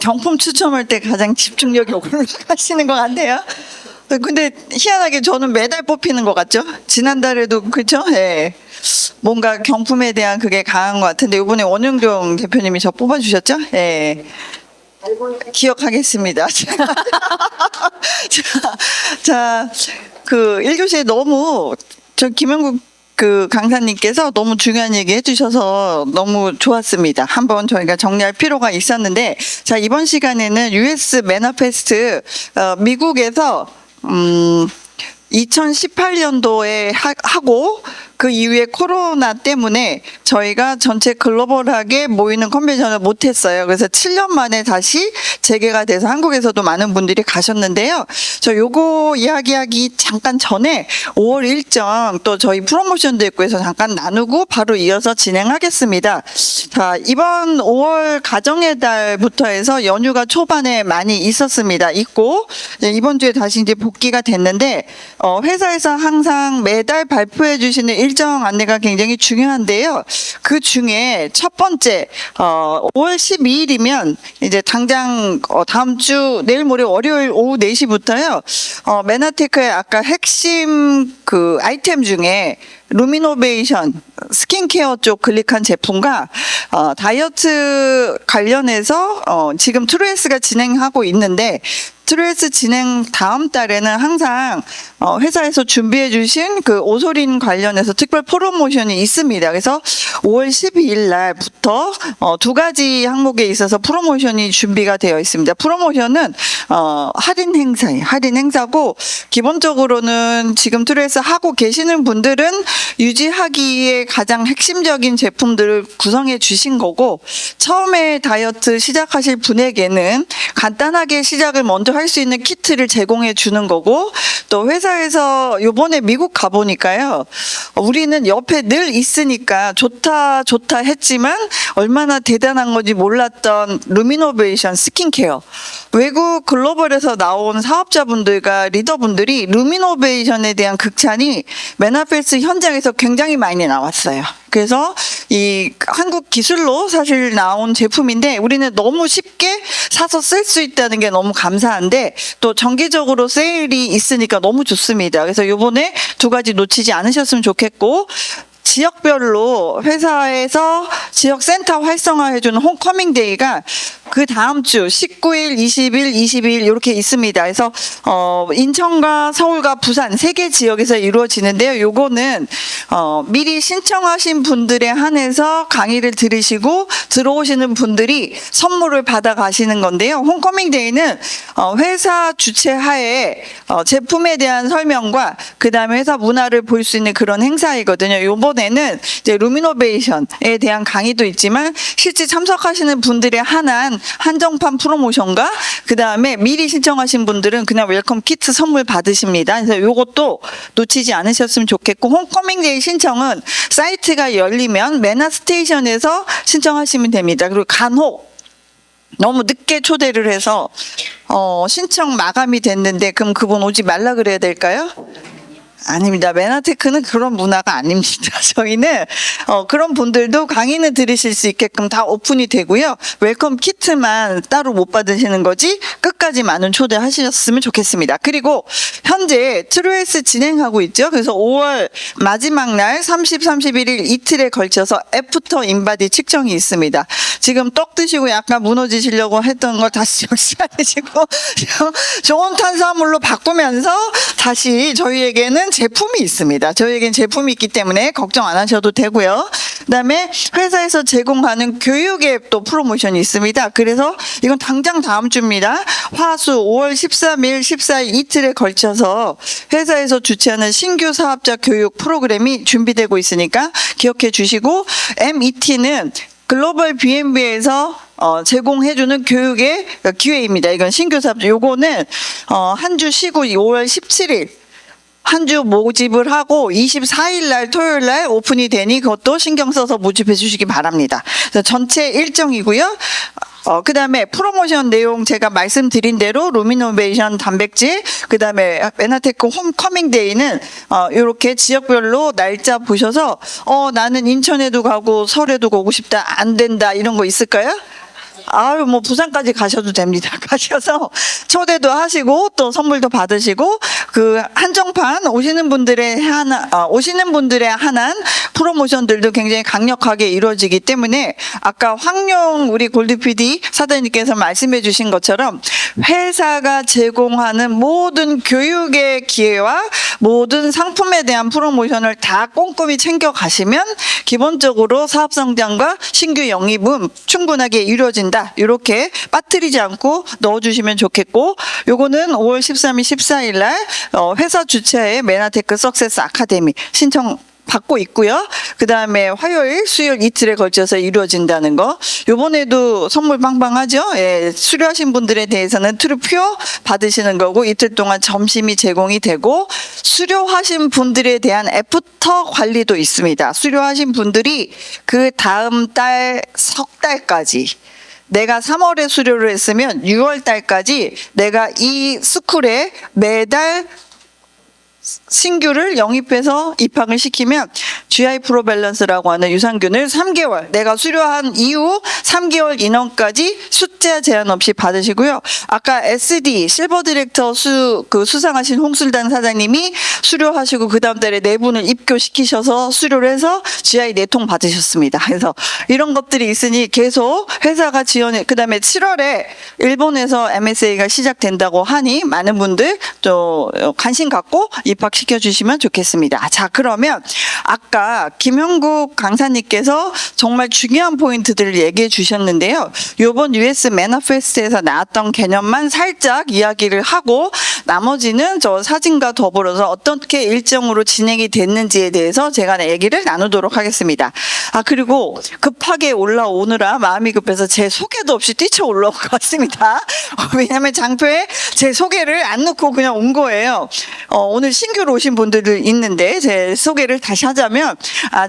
경품 추첨할 때 가장 집중력이 올라가시는 것 같아요. 근데 희한하게 저는 매달 뽑히는 것 같죠? 지난달에도 그렇죠? 예. 뭔가 경품에 대한 그게 강한 것 같은데 이번에 원영종 대표님이 저 뽑아주셨죠? 예. 기억하겠습니다. 자, 그 1교시에 너무 저 김영국 그 강사님께서 너무 중요한 얘기 해주셔서 너무 좋았습니다. 한번 저희가 정리할 필요가 있었는데, 자, 이번 시간에는 US 매너페스트 미국에서 2018년도에 하고 그 이후에 코로나 때문에 저희가 전체 글로벌하게 모이는 컨벤션을 못했어요. 그래서 7년 만에 다시 재개가 돼서 한국에서도 많은 분들이 가셨는데요. 저 요거 이야기하기 잠깐 전에 5월 일정 또 저희 프로모션도 있고 해서 잠깐 나누고 바로 이어서 진행하겠습니다. 자, 이번 5월 가정의 달부터 해서 연휴가 초반에 많이 있었습니다. 있고 이번 주에 다시 이제 복귀가 됐는데 회사에서 항상 매달 발표해 주시는 일정 안내가 굉장히 중요한데요. 그 중에 첫 번째 5월 12일이면 이제 당장 다음 주 내일 모레 월요일 오후 4시부터요. 메나테크의 아까 핵심 그 아이템 중에 루미노베이션 스킨케어 쪽 클릭한 제품과 다이어트 관련해서 지금 트루에스가 진행하고 있는데 트루에스 진행 다음 달에는 항상 회사에서 준비해 주신 그 오소린 관련해서 특별 프로모션이 있습니다. 그래서 5월 12일 날부터 두 가지 항목에 있어서 프로모션이 준비가 되어 있습니다. 프로모션은 할인 행사고 기본적으로는 지금 트루에스 하고 계시는 분들은 유지하기에 가장 핵심적인 제품들을 구성해 주신 거고 처음에 다이어트 시작하실 분에게는 간단하게 시작을 먼저 할 수 있는 키트를 제공해 주는 거고 또 회사에서 요번에 미국 가보니까요. 우리는 옆에 늘 있으니까 좋다 했지만 얼마나 대단한 건지 몰랐던 루미노베이션 스킨케어. 외국 글로벌에서 나온 사업자분들과 리더분들이 루미노베이션에 대한 극찬이 메나페스 현장에서 굉장히 많이 나왔어요. 그래서 이 한국 기술로 사실 나온 제품인데 우리는 너무 쉽게 사서 쓸 수 있다는 게 너무 감사한데 또 정기적으로 세일이 있으니까 너무 좋습니다. 그래서 이번에 두 가지 놓치지 않으셨으면 좋겠고 지역별로 회사에서 지역센터 활성화해주는 홈커밍 데이가 그 다음 주 19일, 20일, 22일 이렇게 있습니다. 그래서 인천과 서울과 부산 세 개 지역에서 이루어지는데요. 요거는 미리 신청하신 분들에 한해서 강의를 들으시고 들어오시는 분들이 선물을 받아 가시는 건데요. 홈커밍 데이는 회사 주최하에 제품에 대한 설명과 그 다음에 회사 문화를 볼 수 있는 그런 행사이거든요. 요번에는 이제 루미노베이션에 대한 강의도 있지만 실제 참석하시는 분들에 한한 한정판 프로모션과 그 다음에 미리 신청하신 분들은 그냥 웰컴 키트 선물 받으십니다. 그래서 요것도 놓치지 않으셨으면 좋겠고 홈커밍데이 신청은 사이트가 열리면 메나스테이션에서 신청하시면 됩니다. 그리고 간혹 너무 늦게 초대를 해서 신청 마감이 됐는데 그럼 그분 오지 말라 그래야 될까요? 아닙니다. 메나테크는 그런 문화가 아닙니다. 저희는 그런 분들도 강의는 들으실 수 있게끔 다 오픈이 되고요. 웰컴 키트만 따로 못 받으시는 거지 끝까지 많은 초대하셨으면 좋겠습니다. 그리고 현재 트루에스 진행하고 있죠. 그래서 5월 마지막 날 30, 31일 이틀에 걸쳐서 애프터 인바디 측정이 있습니다. 지금 떡 드시고 약간 무너지시려고 했던 걸 다시 정시하시고 좋은 탄수화물로 바꾸면서 다시 저희에게는 제품이 있습니다. 저희에겐 제품이 있기 때문에 걱정 안 하셔도 되고요. 그다음에 회사에서 제공하는 교육에 또 프로모션이 있습니다. 그래서 이건 당장 다음 주입니다. 화수 5월 13일, 14일 이틀에 걸쳐서 회사에서 주최하는 신규 사업자 교육 프로그램이 준비되고 있으니까 기억해 주시고 MET는 글로벌 BNB에서 제공해주는 교육의 기회입니다. 이건 신규 사업자. 요거는 한 주 쉬고 5월 17일 한 주 모집을 하고 24일 날 토요일 날 오픈이 되니 그것도 신경 써서 모집해 주시기 바랍니다. 그래서 전체 일정이고요. 그 다음에 프로모션 내용 제가 말씀드린 대로 루미노베이션 단백질, 그 다음에 메나테크 홈커밍 데이는 이렇게 지역별로 날짜 보셔서 나는 인천에도 가고 서울에도 가고 싶다, 안 된다 이런 거 있을까요? 아유, 뭐 부산까지 가셔도 됩니다. 가셔서 초대도 하시고 또 선물도 받으시고 그 한정판 오시는 분들의 한한 프로모션들도 굉장히 강력하게 이루어지기 때문에 아까 황용 우리 골드 PD 사장님께서 말씀해 주신 것처럼 회사가 제공하는 모든 교육의 기회와 모든 상품에 대한 프로모션을 다 꼼꼼히 챙겨 가시면 기본적으로 사업 성장과 신규 영입은 충분하게 이루어진다. 이렇게 빠뜨리지 않고 넣어주시면 좋겠고, 요거는 5월 13일, 14일 날 회사 주최의 메나테크 석세스 아카데미 신청 받고 있고요. 그 다음에 화요일, 수요일 이틀에 걸쳐서 이루어진다는 거. 요번에도 선물 빵빵하죠? 예, 수료하신 분들에 대해서는 트루표 받으시는 거고, 이틀 동안 점심이 제공이 되고, 수료하신 분들에 대한 애프터 관리도 있습니다. 수료하신 분들이 그 다음 달 석 달까지 내가 3월에 수료를 했으면 6월 달까지 내가 이 스쿨에 매달 신규를 영입해서 입학을 시키면 GI 프로 밸런스라고 하는 유산균을 3개월 내가 수료한 이후 3개월 인원까지 숫자 제한 없이 받으시고요. 아까 SD 실버 디렉터 수상하신 홍술단 사장님이 수료하시고 그 다음 달에 4분을 입교시키셔서 수료를 해서 GI 4통 받으셨습니다. 그래서 이런 것들이 있으니 계속 회사가 지원해. 그 다음에 7월에 일본에서 MSA가 시작된다고 하니 많은 분들 또 관심 갖고 입학시켜 주시면 좋겠습니다. 자, 그러면 아까 김형국 강사님께서 정말 중요한 포인트들을 얘기해 주셨는데요. 이번 US 매너페스트에서 나왔던 개념만 살짝 이야기를 하고 나머지는 저 사진과 더불어서 어떻게 일정으로 진행이 됐는지에 대해서 제가 얘기를 나누도록 하겠습니다. 아, 그리고 급하게 올라오느라 마음이 급해서 제 소개도 없이 뛰쳐 올라온 것 같습니다. 왜냐하면 장표에 제 소개를 안 넣고 그냥 온 거예요. 오늘 신규로 오신 분들이 있는데 제 소개를 다시 하자면,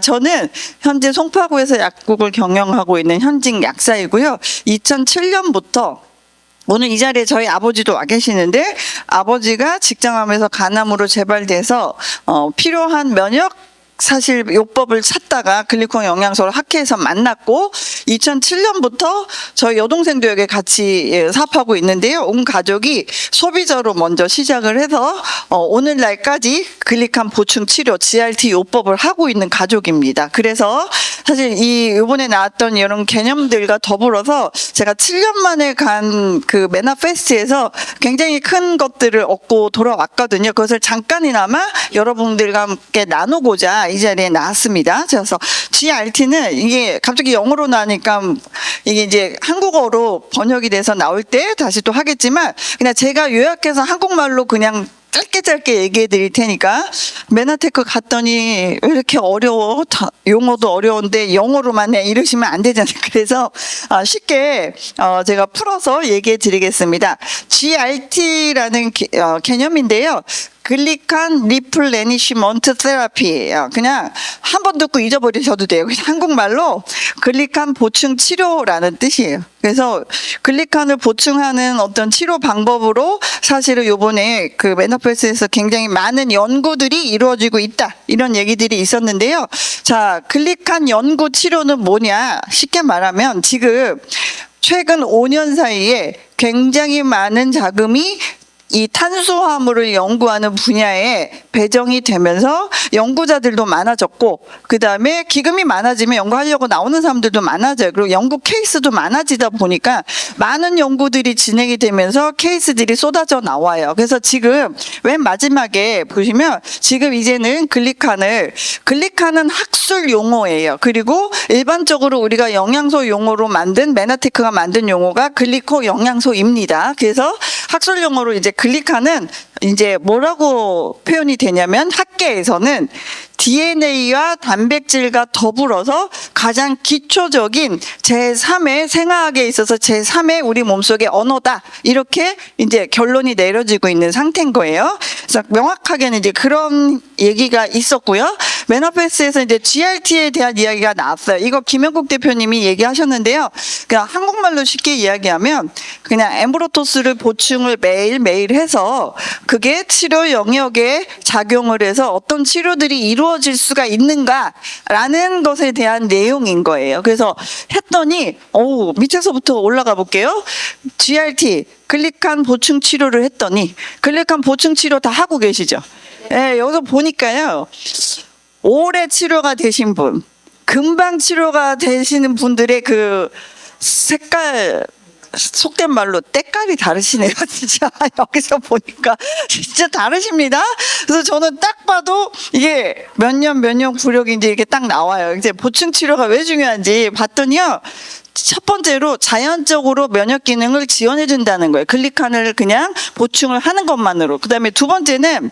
저는 현재 송파구에서 약국을 경영하고 있는 현직 약사이고요. 2007년부터 오늘 이 자리에 저희 아버지도 와 계시는데, 아버지가 직장암에서 간암으로 재발돼서 필요한 면역 사실 요법을 찾다가 글리콘 영양소를 학회에서 만났고 2007년부터 저희 여동생도 여기 같이 사업하고 있는데요. 온 가족이 소비자로 먼저 시작을 해서 오늘날까지 글리칸 보충 치료 GRT 요법을 하고 있는 가족입니다. 그래서 사실 이번에 나왔던 이런 개념들과 더불어서 제가 7년 만에 간 그 메나페스트에서 굉장히 큰 것들을 얻고 돌아왔거든요. 그것을 잠깐이나마 여러분들과 함께 나누고자 이 자리에 나왔습니다. 그래서 GRT는 이게 갑자기 영어로 나니까 이게 이제 한국어로 번역이 돼서 나올 때 다시 또 하겠지만, 그냥 제가 요약해서 한국말로 그냥 짧게 얘기해 드릴 테니까, 메나테크 갔더니 왜 이렇게 어려워? 용어도 어려운데 영어로만 해 이러시면 안 되잖아요. 그래서 쉽게 제가 풀어서 얘기해 드리겠습니다. GRT라는 개념인데요. 글리칸 리플레니시먼트 테라피. 그냥 한 번 듣고 잊어버리셔도 돼요. 그냥 한국말로 글리칸 보충 치료라는 뜻이에요. 그래서 글리칸을 보충하는 어떤 치료 방법으로 사실은 요번에 그 메너페스에서 굉장히 많은 연구들이 이루어지고 있다. 이런 얘기들이 있었는데요. 자, 글리칸 연구 치료는 뭐냐? 쉽게 말하면 지금 최근 5년 사이에 굉장히 많은 자금이 이 탄수화물을 연구하는 분야에 배정이 되면서 연구자들도 많아졌고, 그 다음에 기금이 많아지면 연구하려고 나오는 사람들도 많아져요. 그리고 연구 케이스도 많아지다 보니까 많은 연구들이 진행이 되면서 케이스들이 쏟아져 나와요. 그래서 지금 맨 마지막에 보시면 지금 이제는 글리칸은 학술 용어예요. 그리고 일반적으로 우리가 영양소 용어로 만든 메나테크가 만든 용어가 글리코 영양소입니다. 그래서 학술 용어로 이제 글리칸은 이제 뭐라고 표현이 되냐면, 학계에서는 DNA와 단백질과 더불어서 가장 기초적인 제3의 생화학에 있어서 제3의 우리 몸속의 언어다. 이렇게 이제 결론이 내려지고 있는 상태인 거예요. 그래서 명확하게는 이제 그런 얘기가 있었고요. 메너페스에서 이제 GRT에 대한 이야기가 나왔어요. 이거 김영국 대표님이 얘기하셨는데요. 그냥 한국말로 쉽게 이야기하면 그냥 엠브로토스를 보충을 매일매일 해서 그게 치료 영역에 작용을 해서 어떤 치료들이 이루어질 수가 있는가라는 것에 대한 내용인 거예요. 그래서 했더니 밑에서부터 올라가 볼게요. GRT 글리칸 보충 치료를 했더니 글리칸 보충 치료 다 하고 계시죠? 예, 여기서 보니까요. 오래 치료가 되신 분, 금방 치료가 되시는 분들의 그 색깔, 속된 말로 때깔이 다르시네요. 진짜 여기서 보니까 진짜 다르십니다. 그래서 저는 딱 봐도 이게 몇 년 구력인지 이렇게 딱 나와요. 이제 보충 치료가 왜 중요한지 봤더니요. 첫 번째로 자연적으로 면역 기능을 지원해 준다는 거예요. 글리칸을 그냥 보충을 하는 것만으로. 그다음에 두 번째는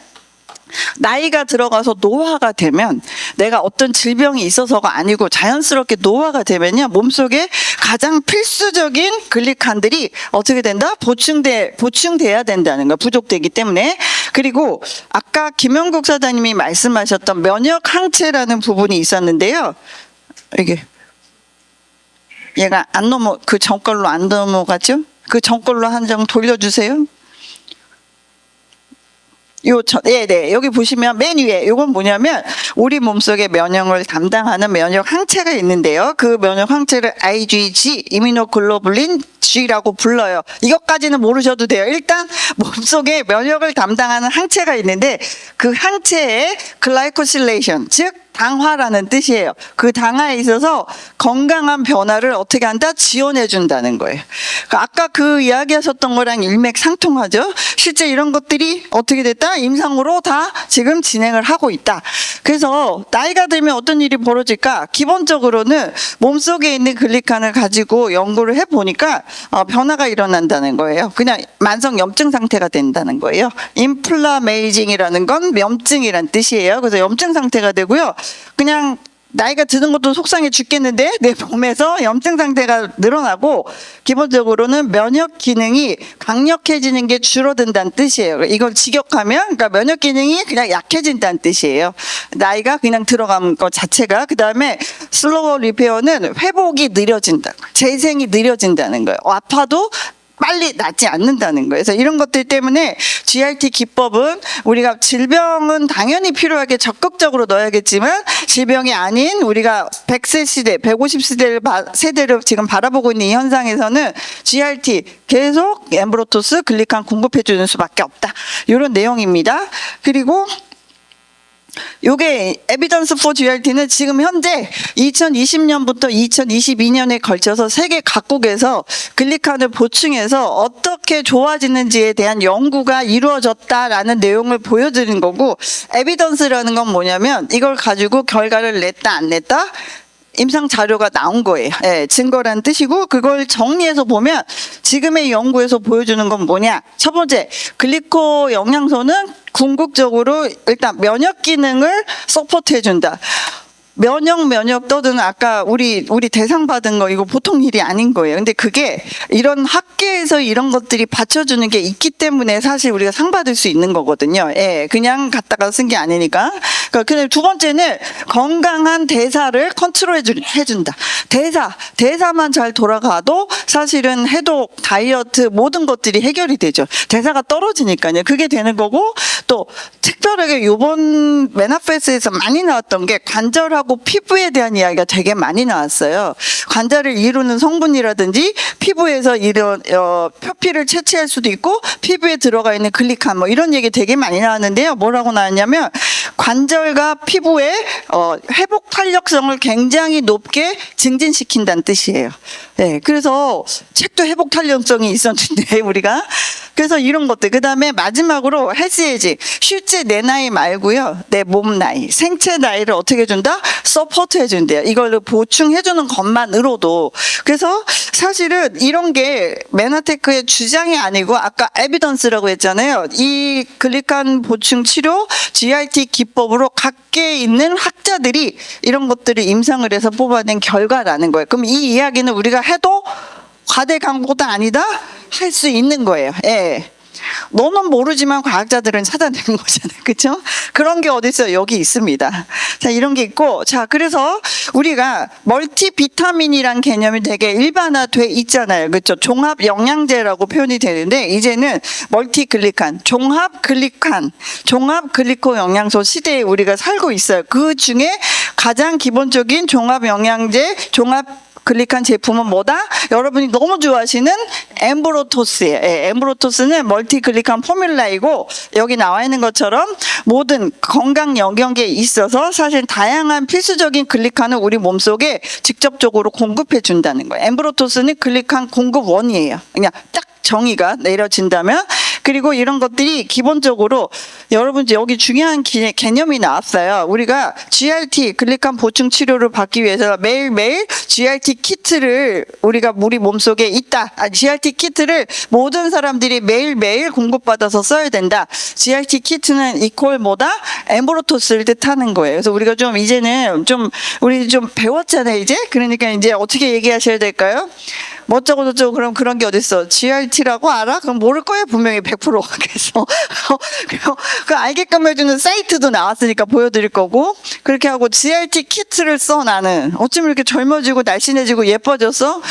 나이가 들어가서 노화가 되면 내가 어떤 질병이 있어서가 아니고 자연스럽게 노화가 되면요 몸속에 가장 필수적인 글리칸들이 어떻게 된다? 보충돼야 된다는 거, 부족되기 때문에. 그리고 아까 김영국 사장님이 말씀하셨던 면역 항체라는 부분이 있었는데요. 이게 얘가 그 전걸로 안 넘어가죠? 그 전걸로 한 장 돌려주세요. 여기 보시면 맨 위에 이건 뭐냐면 우리 몸속의 면역을 담당하는 면역 항체가 있는데요. 그 면역 항체를 IgG, 이뮤노글로불린 G라고 불러요. 이것까지는 모르셔도 돼요. 일단 몸속에 면역을 담당하는 항체가 있는데 그 항체의 글라이코실레이션, 즉 당화라는 뜻이에요. 그 당화에 있어서 건강한 변화를 어떻게 한다? 지원해 준다는 거예요. 아까 그 이야기하셨던 거랑 일맥상통하죠. 실제 이런 것들이 어떻게 됐다? 임상으로 다 지금 진행을 하고 있다. 그래서 나이가 들면 어떤 일이 벌어질까? 기본적으로는 몸속에 있는 글리칸을 가지고 연구를 해보니까 변화가 일어난다는 거예요. 그냥 만성 염증 상태가 된다는 거예요. 인플라메이징이라는 건 염증이란 뜻이에요. 그래서 염증 상태가 되고요. 그냥 나이가 드는 것도 속상해 죽겠는데 내 몸에서 염증 상태가 늘어나고 기본적으로는 면역 기능이 강력해지는 게 줄어든다는 뜻이에요. 이걸 직역하면 그러니까 면역 기능이 그냥 약해진다는 뜻이에요. 나이가 그냥 들어간 것 자체가. 그다음에 슬로우 리페어는 회복이 느려진다. 재생이 느려진다는 거예요. 아파도 빨리 낫지 않는다는 거예요. 그래서 이런 것들 때문에 GRT 기법은 우리가 질병은 당연히 필요하게 적극적으로 넣어야겠지만 질병이 아닌 우리가 100세 시대, 150세대를 지금 바라보고 있는 이 현상에서는 GRT 계속 엠브로토스 글리칸 공급해 주는 수밖에 없다. 이런 내용입니다. 그리고 요게 에비던스 포 GRT는 지금 현재 2020년부터 2022년에 걸쳐서 세계 각국에서 글리칸을 보충해서 어떻게 좋아지는지에 대한 연구가 이루어졌다라는 내용을 보여드린 거고, 에비던스라는 건 뭐냐면 이걸 가지고 결과를 냈다 안 냈다 임상 자료가 나온 거예요. 예, 증거란 뜻이고, 그걸 정리해서 보면 지금의 연구에서 보여주는 건 뭐냐? 첫 번째, 글리코 영양소는 궁극적으로 일단 면역 기능을 서포트 해준다. 면역 떠드는 아까 우리 대상 받은 거 이거 보통 일이 아닌 거예요. 근데 그게 이런 학계에서 이런 것들이 받쳐주는 게 있기 때문에 사실 우리가 상 받을 수 있는 거거든요. 예, 그냥 갖다가 쓴 게 아니니까. 그러니까 두 번째는 건강한 대사를 컨트롤 해준다. 대사만 잘 돌아가도 사실은 해독, 다이어트 모든 것들이 해결이 되죠. 대사가 떨어지니까요. 그게 되는 거고, 또 특별하게 이번 메나페스에서 많이 나왔던 게 관절하고 피부에 대한 이야기가 되게 많이 나왔어요. 관절을 이루는 성분이라든지 피부에서 이런 표피를 채취할 수도 있고 피부에 들어가 있는 글리칸 뭐 이런 얘기 되게 많이 나왔는데요. 뭐라고 나왔냐면 관절과 피부의 회복 탄력성을 굉장히 높게 증진시킨다는 뜻이에요. 네, 그래서 책도 회복 탄력성이 있었는데 우리가 그래서 이런 것들. 그다음에 마지막으로 헬스에이지, 실제 내 나이 말고요, 내 몸 나이, 생체 나이를 어떻게 해준다? 서포트 해준대요. 이걸 보충해주는 것만으로도. 그래서 사실은 이런 게 메나테크의 주장이 아니고 아까 에비던스라고 했잖아요. 이 글리칸 보충 치료 GRT 기법으로 각계에 있는 학자들이 이런 것들을 임상을 해서 뽑아낸 결과라는 거예요. 그럼 이 이야기는 우리가 해도 과대 광고도 아니다 할 수 있는 거예요. 예. 너는 모르지만 과학자들은 찾아낸 거잖아요. 그렇죠? 그런 게 어디 있어요? 여기 있습니다. 자, 이런 게 있고, 자, 그래서 우리가 멀티비타민이란 개념이 되게 일반화돼 있잖아요. 그렇죠? 종합 영양제라고 표현이 되는데 이제는 멀티글리칸, 종합 글리칸, 종합 글리코 영양소 시대에 우리가 살고 있어요. 그 중에 가장 기본적인 종합 영양제, 종합 글리칸 제품은 뭐다? 여러분이 너무 좋아하시는 엠브로토스예요. 예, 엠브로토스는 멀티글리칸 포뮬라이고 여기 나와 있는 것처럼 모든 건강 영양제에 있어서 사실 다양한 필수적인 글리칸을 우리 몸속에 직접적으로 공급해 준다는 거예요. 엠브로토스는 글리칸 공급원이에요. 그냥 딱 정의가 내려진다면. 그리고 이런 것들이 기본적으로 여러분 여기 중요한 개념이 나왔어요. 우리가 GRT 글리칸 보충 치료를 받기 위해서 매일매일 GRT 키트를 우리가 우리 몸속에 있다. GRT 키트를 모든 사람들이 매일매일 공급받아서 써야 된다. GRT 키트는 이퀄 뭐다? 엠브로토스를 뜻하는 거예요. 그래서 우리가 좀 이제는 우리 좀 배웠잖아요, 이제. 그러니까 이제 어떻게 얘기하셔야 될까요? 뭐저고 저쩌고 그럼 그런 게 어딨어? GRT라고 알아? 그럼 모를 거예요, 분명히 100%. 그래서 그 알게끔 해주는 사이트도 나왔으니까 보여드릴 거고, 그렇게 하고 GRT 키트를 써. 나는 어쩜 이렇게 젊어지고 날씬해지고 예뻐졌어?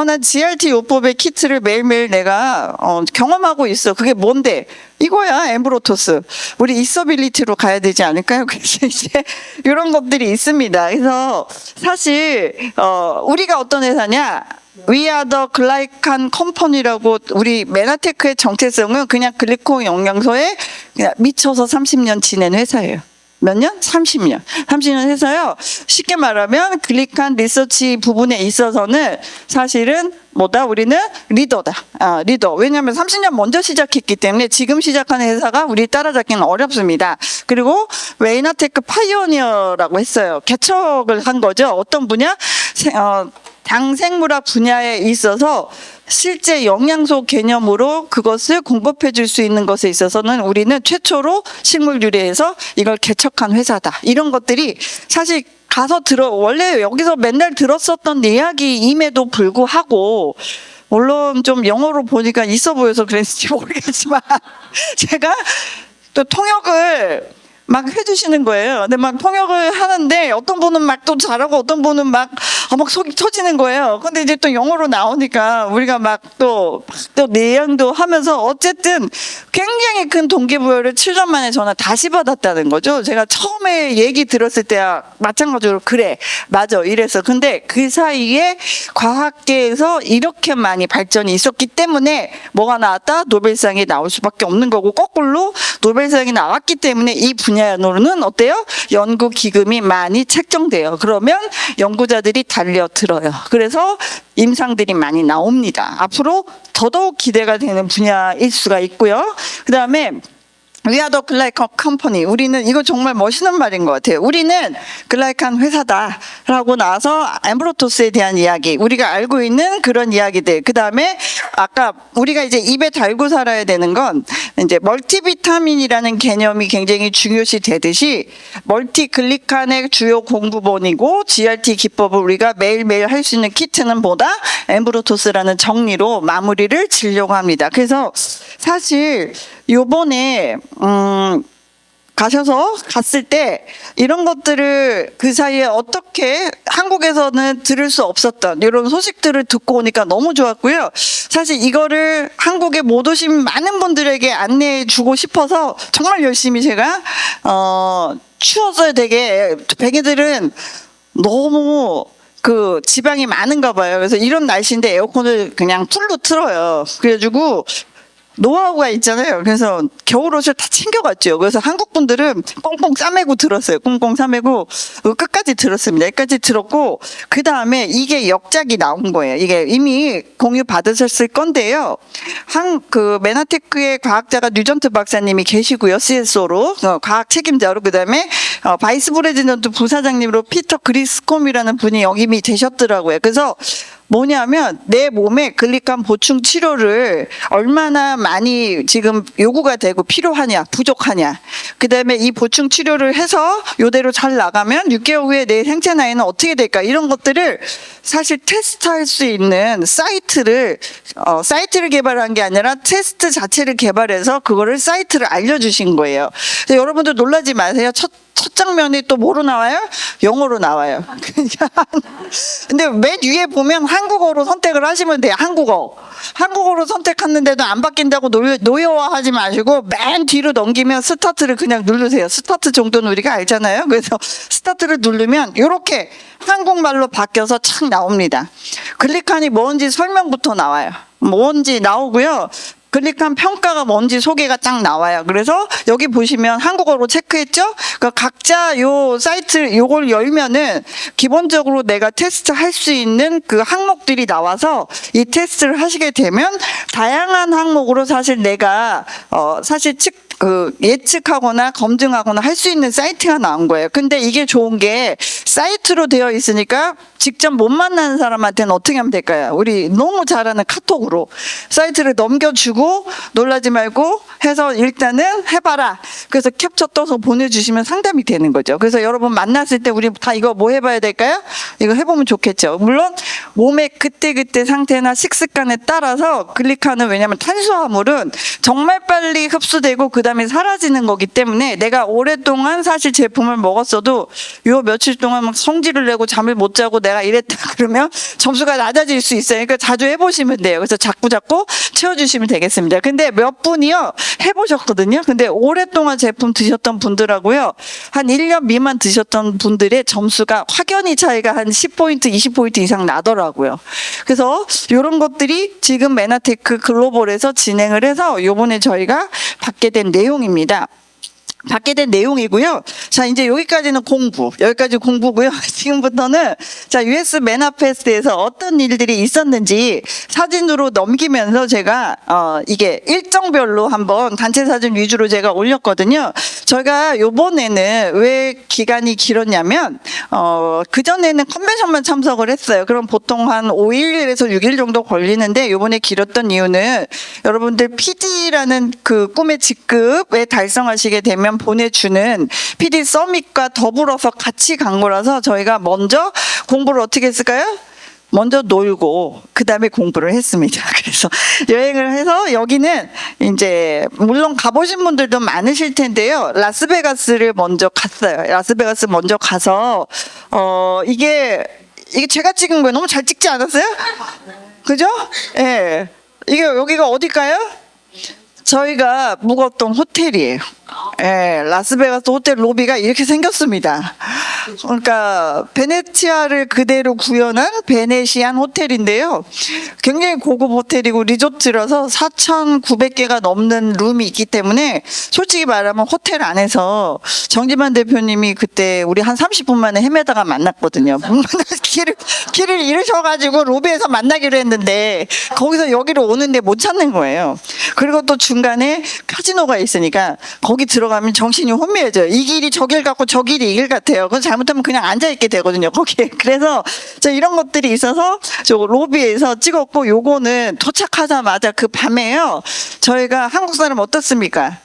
나 GRT 요법의 키트를 매일매일 내가 경험하고 있어. 그게 뭔데? 이거야, 엠브로토스. 우리 이서빌리티로 가야 되지 않을까요? 그래서 이제 이런 것들이 있습니다. 그래서 사실 우리가 어떤 회사냐? We are the glycan company라고, 우리 메나테크의 정체성은 그냥 글리코 영양소에 그냥 미쳐서 30년 지낸 회사예요. 몇 년? 30년. 30년 해서요. 쉽게 말하면 글리칸 리서치 부분에 있어서는 사실은 뭐다? 우리는 리더다. 리더. 왜냐하면 30년 먼저 시작했기 때문에 지금 시작하는 회사가 우리 따라잡기는 어렵습니다. 그리고 메나테크 파이오니어라고 했어요. 개척을 한 거죠. 어떤 분야? 당생물학 분야에 있어서 실제 영양소 개념으로 그것을 공급해 줄 수 있는 것에 있어서는 우리는 최초로 식물 유래에서 이걸 개척한 회사다. 이런 것들이 사실 가서 원래 여기서 맨날 들었었던 이야기임에도 불구하고, 물론 좀 영어로 보니까 있어 보여서 그랬는지 모르겠지만 제가 또 통역을 막 해주시는 거예요. 근데 막 통역을 하는데 어떤 분은 막 또 잘하고 어떤 분은 막 속이 터지는 거예요. 근데 이제 또 영어로 나오니까 우리가 막 또 내용도 하면서 어쨌든 굉장히 큰 동기부여를 7년 만에 전화 다시 받았다는 거죠. 제가 처음에 얘기 들었을 때야 마찬가지로 그래, 맞아, 이래서. 근데 그 사이에 과학계에서 이렇게 많이 발전이 있었기 때문에 뭐가 나왔다? 노벨상이 나올 수밖에 없는 거고, 거꾸로 노벨상이 나왔기 때문에 이 분야로는 어때요? 연구 기금이 많이 책정돼요. 그러면 연구자들이 달려들어요. 그래서 임상들이 많이 나옵니다. 앞으로 더더욱 기대가 되는 분야일 수가 있고요. 그 다음에 We are the glycan company. 우리는, 이거 정말 멋있는 말인 것 같아요. 우리는 글라이칸 회사다라고 나와서 엠브로토스에 대한 이야기, 우리가 알고 있는 그런 이야기들. 그 다음에 아까 우리가 이제 입에 달고 살아야 되는 건 이제 멀티비타민이라는 개념이 굉장히 중요시 되듯이 멀티글리칸의 주요 공급원이고 GRT 기법을 우리가 매일매일 할 수 있는 키트는 뭐다? 엠브로토스라는 정리로 마무리를 지려고 합니다. 그래서 사실 요번에 갔을 때 이런 것들을 그 사이에 어떻게 한국에서는 들을 수 없었던 이런 소식들을 듣고 오니까 너무 좋았고요. 사실 이거를 한국에 못 오신 많은 분들에게 안내해 주고 싶어서 정말 열심히 제가 추워서 되게 백이들은 너무 그 지방이 많은가 봐요. 그래서 이런 날씨인데 에어컨을 그냥 풀로 틀어요. 그래가지고 노하우가 있잖아요. 그래서 겨울옷을 다 챙겨갔죠. 그래서 한국 분들은 꽁꽁 싸매고 들었어요. 꽁꽁 싸매고 끝까지 들었습니다. 여기까지 들었고, 그 다음에 이게 역작이 나온 거예요. 이게 이미 공유 받으셨을 건데요. 그 메나테크의 과학자가 뉴전트 박사님이 계시고요. CSO로 과학 책임자로, 그 다음에 바이스 프레지던트 부사장님으로 피터 그리스콤이라는 분이 역임이 되셨더라고요. 그래서 뭐냐면 내 몸에 글리칸 보충 치료를 얼마나 많이 지금 요구가 되고 필요하냐, 부족하냐. 그다음에 이 보충 치료를 해서 요대로 잘 나가면 6개월 후에 내 생체 나이는 어떻게 될까? 이런 것들을 사실 테스트할 수 있는 사이트를 개발한 게 아니라 테스트 자체를 개발해서 그거를 사이트를 알려주신 거예요. 그래서 여러분들 놀라지 마세요. 첫 장면이 또 뭐로 나와요? 영어로 나와요. 근데 맨 위에 보면 한국어로 선택을 하시면 돼요. 한국어로 선택했는데도 안 바뀐다고 노여워하지 마시고 맨 뒤로 넘기면 스타트를 그냥 누르세요. 스타트 정도는 우리가 알잖아요. 그래서 스타트를 누르면 이렇게 한국말로 바뀌어서 착 나옵니다. 글리칸이 뭔지 설명부터 나와요. 뭔지 나오고요. 글리칸 평가가 뭔지 소개가 딱 나와요. 그래서 여기 보시면 한국어로 체크했죠? 그러니까 각자 요 사이트 요걸 열면은 기본적으로 내가 테스트 할 수 있는 그 항목들이 나와서 이 테스트를 하시게 되면 다양한 항목으로 사실 내가 사실 예측하거나 검증하거나 할 수 있는 사이트가 나온 거예요. 근데 이게 좋은 게 사이트로 되어 있으니까 직접 못 만나는 사람한테는 어떻게 하면 될까요? 우리 너무 잘하는 카톡으로 사이트를 넘겨주고 놀라지 말고 해서 일단은 해봐라. 그래서 캡처 떠서 보내주시면 상담이 되는 거죠. 그래서 여러분 만났을 때 우리 다 이거 뭐 해봐야 될까요? 이거 해보면 좋겠죠. 물론 몸의 그때그때 상태나 식습관에 따라서 글리칸은 왜냐하면 탄수화물은 정말 빨리 흡수되고 그 다음에 사라지는 거기 때문에 내가 오랫동안 사실 제품을 먹었어도 요 며칠 동안 막 성질을 내고 잠을 못 자고 내가 이랬다 그러면 점수가 낮아질 수 있어요. 그러니까 자주 해보시면 돼요. 그래서 자꾸 채워주시면 되겠습니다. 근데 몇 분이요 해보셨거든요. 근데 오랫동안 제품 드셨던 분들하고요 한 1년 미만 드셨던 분들의 점수가 확연히 차이가 한 10포인트, 20포인트 이상 나더라고요. 그래서 이런 것들이 지금 메나테크 글로벌에서 진행을 해서 요번에 저희가 받게 된 내용입니다. 받게 된 내용이고요. 자, 이제 여기까지는 여기까지 공부고요. 지금부터는 자, US 메나페스트에서 어떤 일들이 있었는지 사진으로 넘기면서 제가 이게 일정별로 한번 단체 사진 위주로 제가 올렸거든요. 저희가 요번에는 왜 기간이 길었냐면 그전에는 컨벤션만 참석을 했어요. 그럼 보통 한 5일에서 6일 정도 걸리는데 요번에 길었던 이유는 여러분들 PD라는 그 꿈의 직급에 달성하시게 되면 보내주는 PD 서밋과 더불어서 같이 간 거라서 저희가 먼저 공부를 어떻게 했을까요? 먼저 놀고 그 다음에 공부를 했습니다. 그래서 여행을 해서 여기는 이제 물론 가보신 분들도 많으실 텐데요. 라스베가스를 먼저 갔어요. 라스베가스 먼저 가서 이게 제가 찍은 거예요. 너무 잘 찍지 않았어요? 그죠? 예. 네. 이게 여기가 어딜까요? 저희가 묵었던 호텔이에요. 예, 라스베가스 호텔 로비가 이렇게 생겼습니다. 그러니까 베네치아를 그대로 구현한 베네시안 호텔인데요. 굉장히 고급 호텔이고 리조트라서 4,900개가 넘는 룸이 있기 때문에 솔직히 말하면 호텔 안에서 정지만 대표님이 그때 우리 한 30분 만에 헤매다가 만났거든요. 길을 잃으셔가지고 로비에서 만나기로 했는데 거기서 여기로 오는데 못 찾는 거예요. 그리고 또 중간에 카지노가 있으니까 거기 들어가면 정신이 혼미해져요. 이 길이 저 길 같고 저 길이 이 길 같아요. 그래서 잘못하면 그냥 앉아있게 되거든요. 거기에. 그래서 이런 것들이 있어서 저 로비에서 찍었고 요거는 도착하자마자 그 밤에요. 저희가 한국 사람 어떻습니까?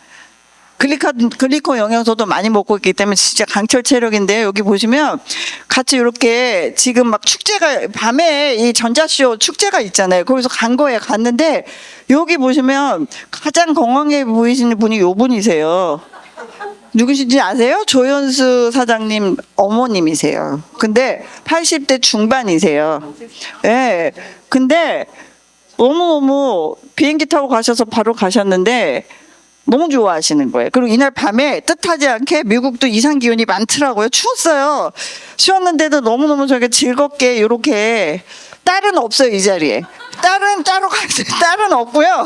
글리코 영양소도 많이 먹고 있기 때문에 진짜 강철 체력인데 여기 보시면 같이 이렇게 지금 막 축제가 밤에 이 전자쇼 축제가 있잖아요. 거기서 간 거예요. 갔는데 여기 보시면 가장 건강해 보이시는 분이 요 분이세요. 누구신지 아세요? 조연수 사장님 어머님이세요. 근데 80대 중반이세요. 예. 네. 근데 너무너무 비행기 타고 가셔서 바로 가셨는데 너무 좋아하시는 거예요. 그리고 이날 밤에 뜻하지 않게 미국도 이상 기온이 많더라고요. 추웠어요. 추웠는데도 너무너무 저게 즐겁게 이렇게 딸은 없어요, 이 자리에. 딸은 따로 갔어요. 딸은 없고요.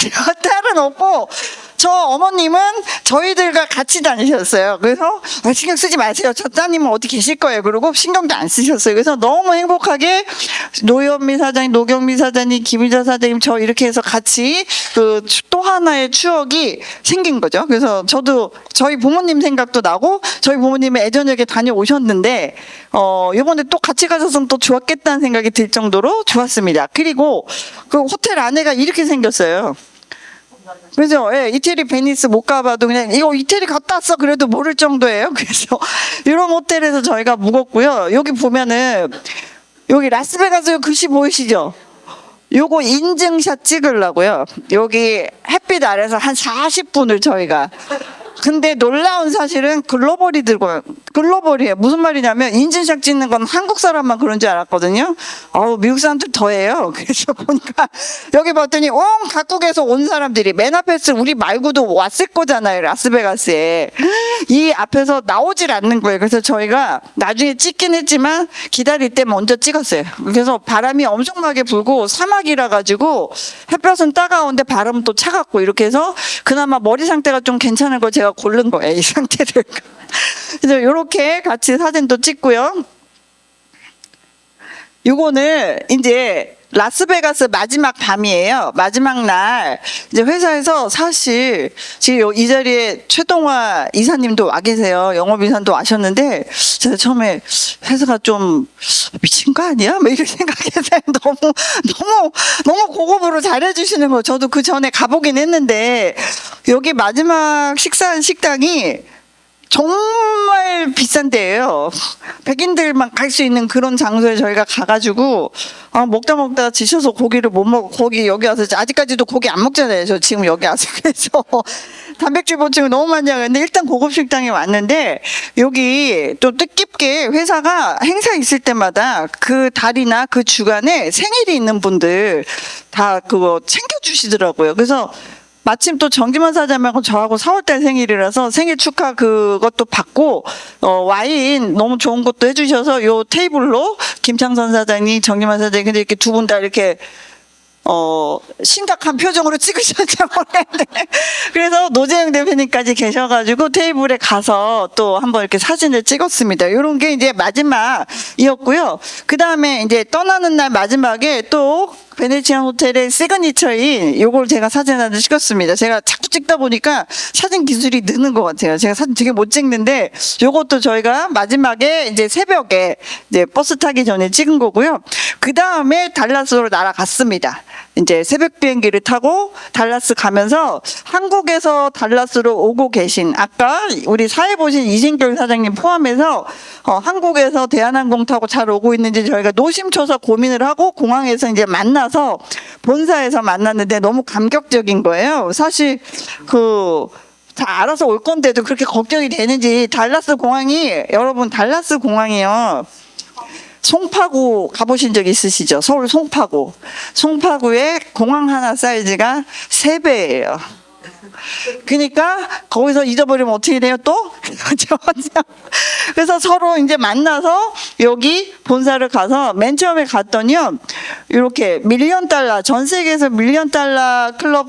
저 딸은 없고, 저 어머님은 저희들과 같이 다니셨어요. 그래서 신경 쓰지 마세요. 저 따님은 어디 계실 거예요. 그러고 신경도 안 쓰셨어요. 그래서 너무 행복하게 노현미 사장님, 노경미 사장님, 김희자 사장님 저 이렇게 해서 같이 그 또 하나의 추억이 생긴 거죠. 그래서 저도 저희 부모님 생각도 나고 저희 부모님은 애저녁에 다녀오셨는데 이번에 또 같이 가셨으면 또 좋았겠다는 생각이 들 정도로 좋았습니다. 그리고 그 호텔 안에가 이렇게 생겼어요. 그죠? 예, 이태리 베니스 못 가봐도 그냥 이거 이태리 갔다 왔어 그래도 모를 정도예요. 그래서 이런 호텔에서 저희가 묵었고요. 여기 보면은 여기 라스베가스 글씨 보이시죠? 요거 인증샷 찍으려고요. 여기 햇빛 아래서 한 40분을 저희가. 근데 놀라운 사실은 글로벌이에요. 무슨 말이냐면 인증샷 찍는 건 한국 사람만 그런 줄 알았거든요. 미국 사람들 더해요. 그래서 보니까 여기 봤더니 온 각국에서 온 사람들이 맨 앞에서 우리 말고도 왔을 거잖아요. 라스베가스에. 이 앞에서 나오질 않는 거예요. 그래서 저희가 나중에 찍긴 했지만 기다릴 때 먼저 찍었어요. 그래서 바람이 엄청나게 불고 사막이라 가지고 햇볕은 따가운데 바람은 또 차갑고 이렇게 해서 그나마 머리 상태가 좀 괜찮은 거 제가 고른 거예요, 이 상태를. 그래서 이렇게 같이 사진도 찍고요. 요거는 이제 라스베가스 마지막 밤이에요. 마지막 날 이제 회사에서 사실 지금 이 자리에 최동화 이사님도 와 계세요. 영업이사도 와셨는데 제가 처음에 회사가 좀 미친 거 아니야? 뭐 이렇게 생각했어요. 너무 고급으로 잘해주시는 거. 저도 그 전에 가보긴 했는데 여기 마지막 식사한 식당이 정말 비싼 데예요. 백인들만 갈 수 있는 그런 장소에 저희가 가가지고 먹다 지쳐서 고기를 못 먹고 여기 와서 아직까지도 고기 안 먹잖아요. 저 지금 여기 와서. 그래서 단백질 보충을 너무 많이 하는데 일단 고급 식당에 왔는데 여기 또 뜻깊게 회사가 행사 있을 때마다 그 달이나 그 주간에 생일이 있는 분들 다 그거 챙겨주시더라고요. 그래서 마침 또 정지만 사장하고 저하고 4월달 생일이라서 생일 축하 그것도 받고 와인 너무 좋은 것도 해주셔서 요 테이블로 김창선 사장님, 정지만 사장님 근데 이렇게 두 분 다 이렇게 심각한 표정으로 찍으셨는지 모르겠는데 그래서 노재영 대표님까지 계셔가지고 테이블에 가서 또 한번 이렇게 사진을 찍었습니다. 이런 게 이제 마지막이었고요. 그 다음에 이제 떠나는 날 마지막에 또 베네치안 호텔의 시그니처인 요걸 제가 사진 하나 찍었습니다. 제가 자꾸 찍다 보니까 사진 기술이 느는 것 같아요. 제가 사진 되게 못 찍는데 요것도 저희가 마지막에 이제 새벽에 이제 버스 타기 전에 찍은 거고요. 그 다음에 달라스로 날아갔습니다. 이제 새벽 비행기를 타고 달라스 가면서 한국에서 달라스로 오고 계신 아까 우리 사회 보신 이진결 사장님 포함해서 한국에서 대한항공 타고 잘 오고 있는지 저희가 노심초사 고민을 하고 공항에서 이제 만나서 본사에서 만났는데 너무 감격적인 거예요. 사실 다 알아서 올 건데도 그렇게 걱정이 되는지 달라스 공항이 여러분 달라스 공항이요. 송파구 가보신 적 있으시죠? 서울 송파구. 송파구의 공항 하나 사이즈가 3배예요. 그러니까 거기서 잊어버리면 어떻게 돼요 또? 그래서 서로 이제 만나서 여기 본사를 가서 맨 처음에 갔더니요. 이렇게 $1,000,000 전 세계에서 $1,000,000 클럽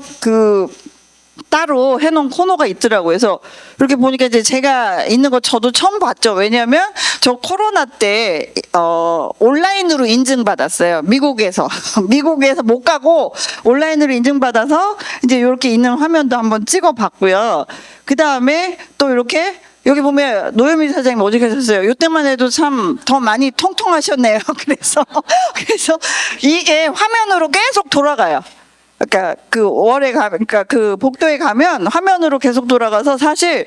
따로 해놓은 코너가 있더라고요. 그래서 이렇게 보니까 이제 제가 있는 거 저도 처음 봤죠. 왜냐하면 저 코로나 때 온라인으로 인증받았어요. 미국에서 못 가고 온라인으로 인증받아서 이제 이렇게 있는 화면도 한번 찍어봤고요. 그 다음에 또 이렇게 여기 보면 노현미 사장님 어디 계셨어요? 이때만 해도 참 더 많이 통통하셨네요. 그래서 이게 화면으로 계속 돌아가요. 그러니까 그 복도에 가면 화면으로 계속 돌아가서 사실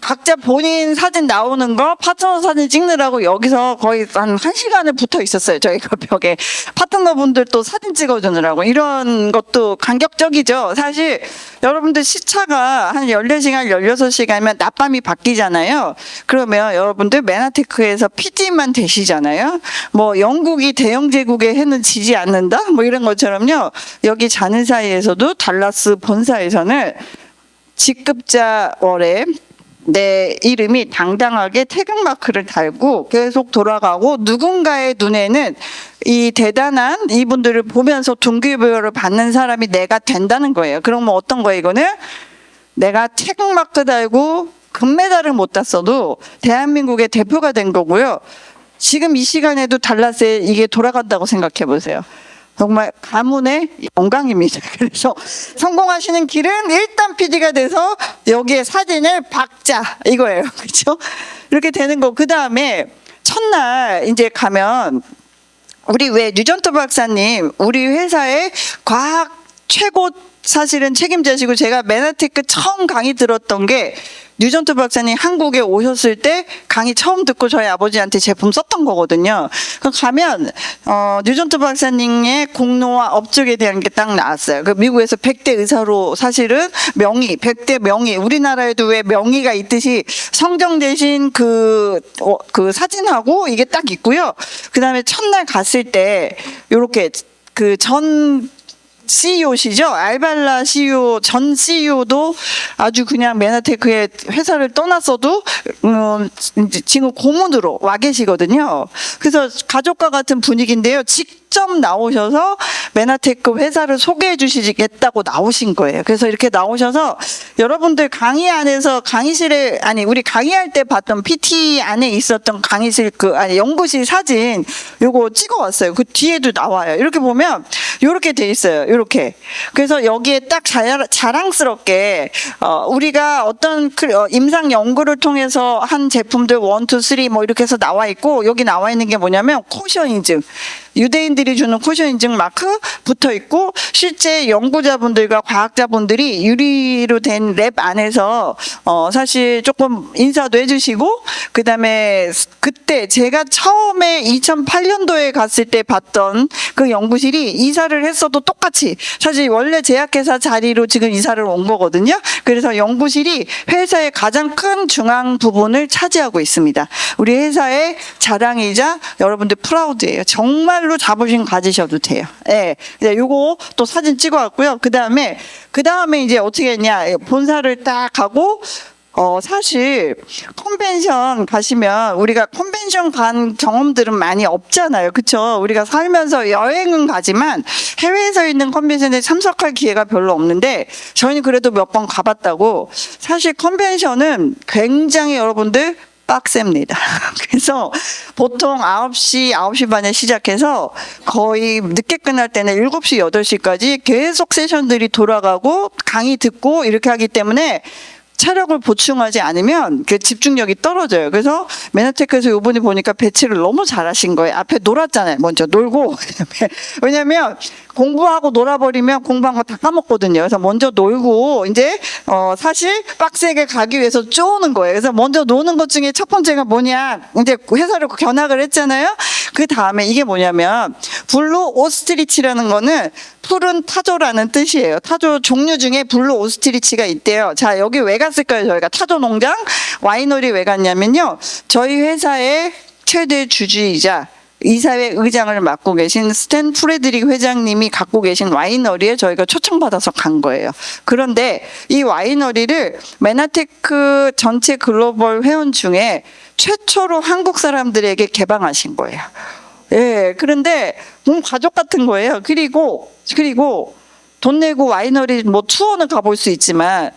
각자 본인 사진 나오는 거 파트너 사진 찍느라고 여기서 거의 한 1시간을 붙어 있었어요. 저희가 벽에 파트너분들 또 사진 찍어주느라고 이런 것도 감격적이죠. 사실 여러분들 시차가 한 14시간, 16시간이면 낮밤이 바뀌잖아요. 그러면 여러분들 맨하테크에서 PD만 되시잖아요. 뭐 영국이 대영 제국의 해는 지지 않는다? 뭐 이런 것처럼요. 여기 자는 사이에서도 달라스 본사에서는 직급자 월에 내 이름이 당당하게 태극마크를 달고 계속 돌아가고 누군가의 눈에는 이 대단한 이분들을 보면서 동기부여를 받는 사람이 내가 된다는 거예요. 그러면 어떤 거예요? 이거는 내가 태극마크 달고 금메달을 못 땄어도 대한민국의 대표가 된 거고요. 지금 이 시간에도 달라스에 이게 돌아간다고 생각해 보세요. 정말 가문의 영광입니다. 그래서 성공하시는 길은 일단 PD가 돼서 여기에 사진을 박자 이거예요. 그렇죠? 이렇게 되는 거. 그 다음에 첫날 이제 가면 우리 왜 뉴전트 박사님 우리 회사의 과학 최고 사실은 책임자시고 제가 메나테크 처음 강의 들었던 게 뉴전트 박사님 한국에 오셨을 때 강의 처음 듣고 저희 아버지한테 제품 썼던 거거든요. 가면 뉴전트 박사님의 공로와 업적에 대한 게 딱 나왔어요. 그 미국에서 100대 의사로 사실은 명의, 100대 명의, 우리나라에도 왜 명의가 있듯이 성정되신 그 사진하고 이게 딱 있고요. 그 다음에 첫날 갔을 때 요렇게 그 전 CEO시죠? 알발라 CEO, 전 CEO도 아주 그냥 메나테크의 회사를 떠났어도 이제 지금 고문으로 와 계시거든요. 그래서 가족과 같은 분위기인데요. 직접 나오셔서 메나테크 회사를 소개해 주시겠다고 나오신 거예요. 그래서 이렇게 나오셔서 여러분들 강의 안에서 강의실에 우리 강의할 때 봤던 PT 안에 있었던 강의실 연구실 사진 요거 찍어왔어요. 그 뒤에도 나와요. 이렇게 보면 이렇게 돼 있어요. 이렇게. 그래서 여기에 딱 자랑스럽게 우리가 어떤 임상 연구를 통해서 한 제품들 1, 2, 3 뭐 이렇게 해서 나와 있고 여기 나와 있는 게 뭐냐면 코션 인증. 유대인들이 주는 코션 인증 마크 붙어 있고 실제 연구자분들과 과학자분들이 유리로 된 랩 안에서 사실 조금 인사도 해주시고 그다음에 그때 제가 처음에 2008년도에 갔을 때 봤던 그 연구실이 이사를 했어도 똑같이 사실 원래 제약회사 자리로 지금 이사를 온 거거든요. 그래서 연구실이 회사의 가장 큰 중앙 부분을 차지하고 있습니다. 우리 회사의 자랑이자 여러분들 프라우드예요. 정말로 자부심 가지셔도 돼요. 예. 네, 요거 또 사진 찍어왔고요. 그 다음에 이제 어떻게 했냐. 본사를 딱 하고 사실 컨벤션 가시면 우리가 컨벤션 간 경험들은 많이 없잖아요. 그렇죠? 우리가 살면서 여행은 가지만 해외에서 있는 컨벤션에 참석할 기회가 별로 없는데 저희는 그래도 몇 번 가봤다고. 사실 컨벤션은 굉장히 여러분들 빡셉니다. 그래서 보통 9시 반에 시작해서 거의 늦게 끝날 때는 7시, 8시까지 계속 세션들이 돌아가고 강의 듣고 이렇게 하기 때문에 체력을 보충하지 않으면 그 집중력이 떨어져요. 그래서 메나테크에서 요번에 보니까 배치를 너무 잘하신 거예요. 앞에 놀았잖아요. 먼저 놀고. 왜냐면 공부하고 놀아버리면 공부한 거 다 까먹거든요. 그래서 먼저 놀고 이제 사실 빡세게 가기 위해서 쪼는 거예요. 그래서 먼저 노는 것 중에 첫 번째가 뭐냐. 이제 회사를 견학을 했잖아요. 그 다음에 이게 뭐냐면 블루 오스트리치라는 거는 푸른 타조라는 뜻이에요. 타조 종류 중에 블루 오스트리치가 있대요. 자, 여기 왜 갔을까요? 저희가 타조 농장 와이너리 왜 갔냐면요. 저희 회사의 최대 주주이자 이사회 의장을 맡고 계신 스탠 프레드릭 회장님이 갖고 계신 와이너리에 저희가 초청받아서 간 거예요. 그런데 이 와이너리를 메나테크 전체 글로벌 회원 중에 최초로 한국 사람들에게 개방하신 거예요. 예, 그런데 가족 같은 거예요. 그리고 돈 내고 와이너리 뭐 투어는 가볼 수 있지만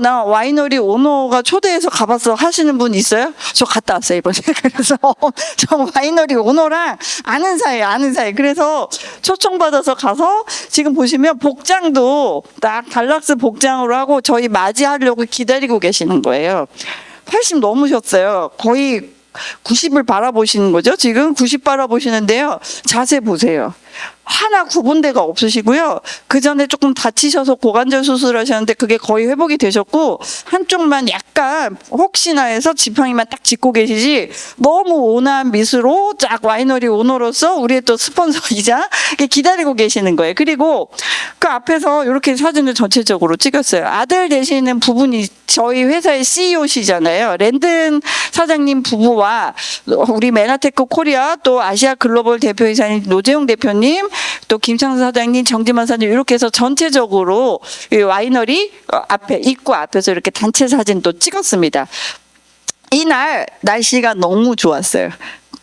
나 와이너리 오너가 초대해서 가봤어 하시는 분 있어요? 저 갔다 왔어요 이번에. 그래서 저 와이너리 오너랑 아는 사이. 그래서 초청받아서 가서 지금 보시면 복장도 딱 달락스 복장으로 하고 저희 맞이하려고 기다리고 계시는 거예요. 80 넘으셨어요. 거의 90을 바라보시는 거죠. 지금 90 바라보시는데요. 자세 보세요. 하나 구분 데가 없으시고요. 그 전에 조금 다치셔서 고관절 수술하셨는데 그게 거의 회복이 되셨고 한쪽만 약간 혹시나 해서 지팡이만 딱 짚고 계시지 너무 온화한 미소로 쫙 와이너리 오너로서 우리의 또 스폰서이자 기다리고 계시는 거예요. 그리고 그 앞에서 이렇게 사진을 전체적으로 찍었어요. 아들 되시는 부분이 저희 회사의 CEO시잖아요. 랜든 사장님 부부와 우리 메나테크 코리아 또 아시아 글로벌 대표이사인 노재용 대표님 대표님, 또 김창수 사장님, 정지만 사장님 이렇게 해서 전체적으로 이 와이너리 앞에 입구 앞에서 이렇게 단체 사진도 찍었습니다. 이날 날씨가 너무 좋았어요.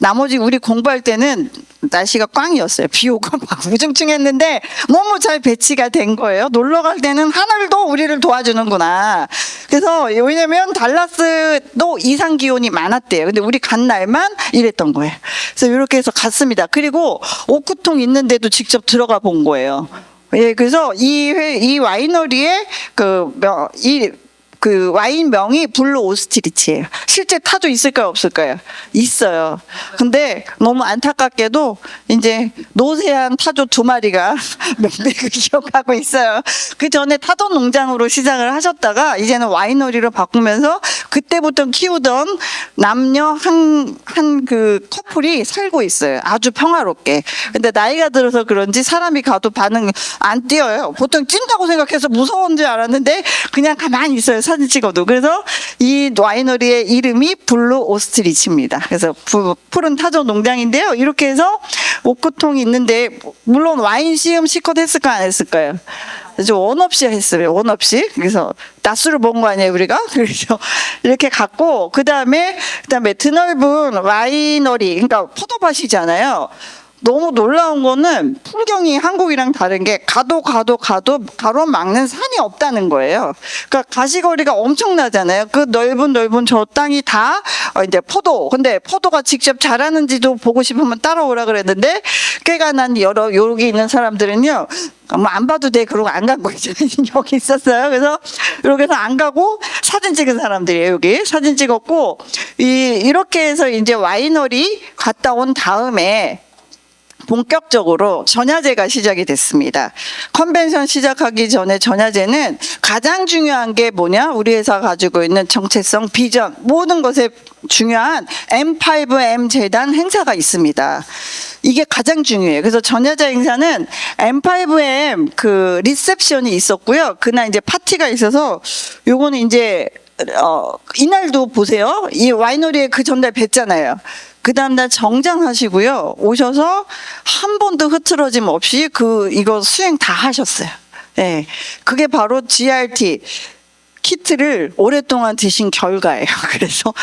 나머지 우리 공부할 때는 날씨가 꽝이었어요. 비 오고 막 우중충했는데 너무 잘 배치가 된 거예요. 놀러 갈 때는 하늘도 우리를 도와주는구나. 그래서 왜냐면 달라스도 이상 기온이 많았대요. 근데 우리 간 날만 이랬던 거예요. 그래서 이렇게 해서 갔습니다. 그리고 오크통 있는데도 직접 들어가 본 거예요. 예, 그래서 이 와이너리의 그 와인명이 블루 오스트리치예요. 실제 타조 있을까요, 없을까요? 있어요. 근데 너무 안타깝게도 이제 노세한 타조 2마리가 명백히 기억하고 있어요. 그 전에 타조 농장으로 시작을 하셨다가 이제는 와이너리로 바꾸면서 그때부터 키우던 남녀 한 그 커플이 살고 있어요. 아주 평화롭게. 근데 나이가 들어서 그런지 사람이 가도 반응 안 뛰어요. 보통 찐다고 생각해서 무서운 줄 알았는데 그냥 가만히 있어요. 사진 찍어도. 그래서 이 와이너리의 이름이 블루 오스트리치입니다. 그래서 푸른 타조 농장인데요. 이렇게 해서 오크통이 있는데 물론 와인 시음 실컷 했을까 안 했을까요? 원 없이 했어요. 원 없이. 그래서 낮술을 먹은 거 아니에요, 우리가? 그래서 이렇게 갔고 그다음에 드넓은 와이너리, 그러니까 포도밭이잖아요. 너무 놀라운 거는 풍경이 한국이랑 다른 게 가도 가로막는 산이 없다는 거예요. 그러니까 가시거리가 엄청나잖아요. 그 넓은 저 땅이 다 이제 포도. 근데 포도가 직접 자라는지도 보고 싶으면 따라오라 그랬는데 꽤가 난 여기 있는 사람들은요. 뭐 안 봐도 돼. 그러고 안 간 거 있잖아요. 여기 있었어요. 그래서 이렇게 해서 안 가고 사진 찍은 사람들이에요. 여기 사진 찍었고 이렇게 해서 이제 와이너리 갔다 온 다음에 본격적으로 전야제가 시작이 됐습니다. 컨벤션 시작하기 전에 전야제는 가장 중요한 게 뭐냐? 우리 회사가 가지고 있는 정체성, 비전, 모든 것에 중요한 M5M 재단 행사가 있습니다. 이게 가장 중요해요. 그래서 전야제 행사는 M5M 그 리셉션이 있었고요. 그날 이제 파티가 있어서 요거는 이제 이날도 보세요. 이 와이너리에 그 전날 뵀잖아요. 그 다음날 정장하시고요. 오셔서 한 번도 흐트러짐 없이 이거 수행 다 하셨어요. 네. 그게 바로 GRT 키트를 오랫동안 드신 결과예요. 그래서